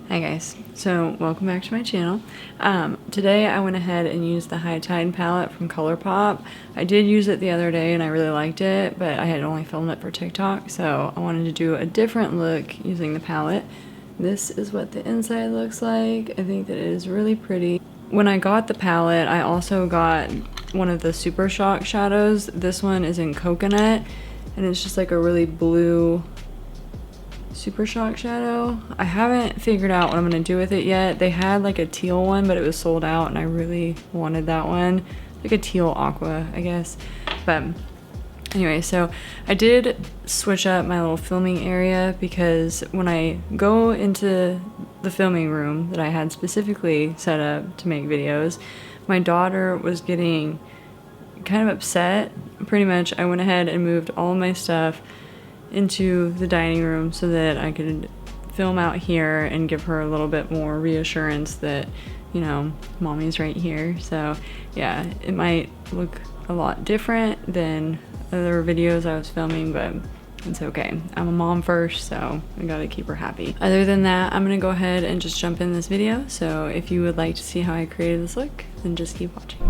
Hi guys, so welcome back to my channel. Today I went ahead and used the High Tide palette from Colourpop. I did use it the other day and I really liked it, but I had only filmed it for TikTok, so I wanted to do a different look using the palette. This is what the inside looks like. I think that it is really pretty. When I got the palette, I also got one of the Super Shock shadows. This one is in Coconut, and it's just like a really blue Super Shock shadow. I haven't figured out what I'm gonna do with it yet. They had like a teal one, but it was sold out and I really wanted that one. Like a teal aqua, I guess. But anyway, so I did switch up my little filming area because when I go into the filming room that I had specifically set up to make videos, my daughter was getting kind of upset. Pretty much I went ahead and moved all of my stuff into the dining room so that I could film out here and give her a little bit more reassurance that, you know, mommy's right here. So yeah, it might look a lot different than other videos I was filming, but it's okay. I'm a mom first, so I gotta keep her happy. Other than that, I'm gonna go ahead and just jump in this video. So if you would like to see how I created this look, then just keep watching.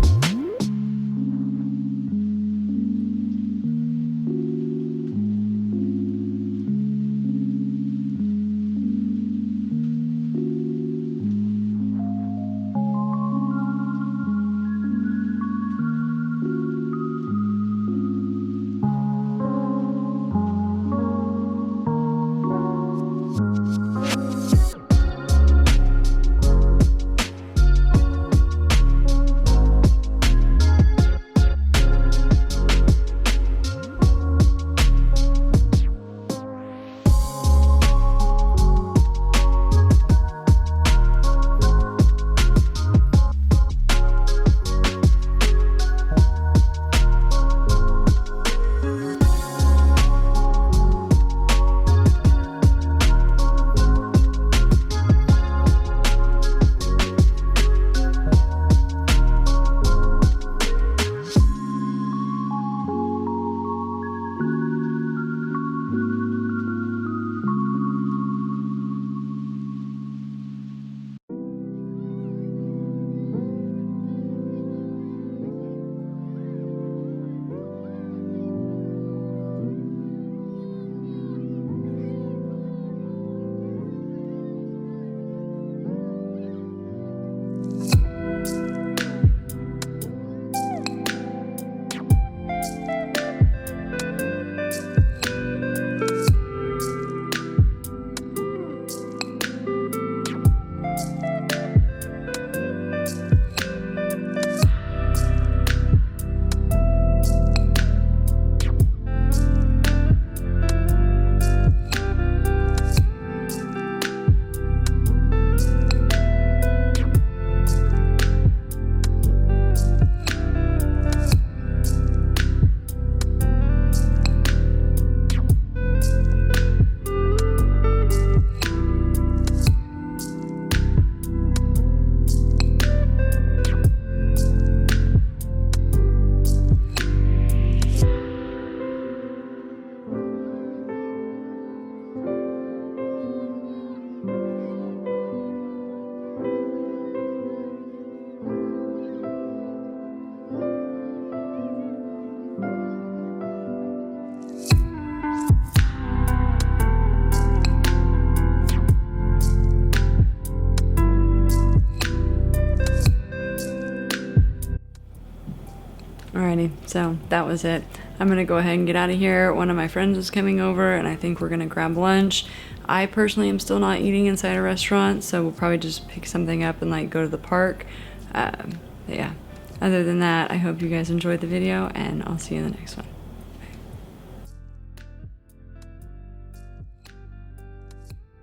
Alrighty, so that was it. I'm gonna go ahead and get out of here. One of my friends is coming over and I think we're gonna grab lunch. I personally am still not eating inside a restaurant, so we'll probably just pick something up and like go to the park. Yeah, other than that, I hope you guys enjoyed the video and I'll see you in the next one.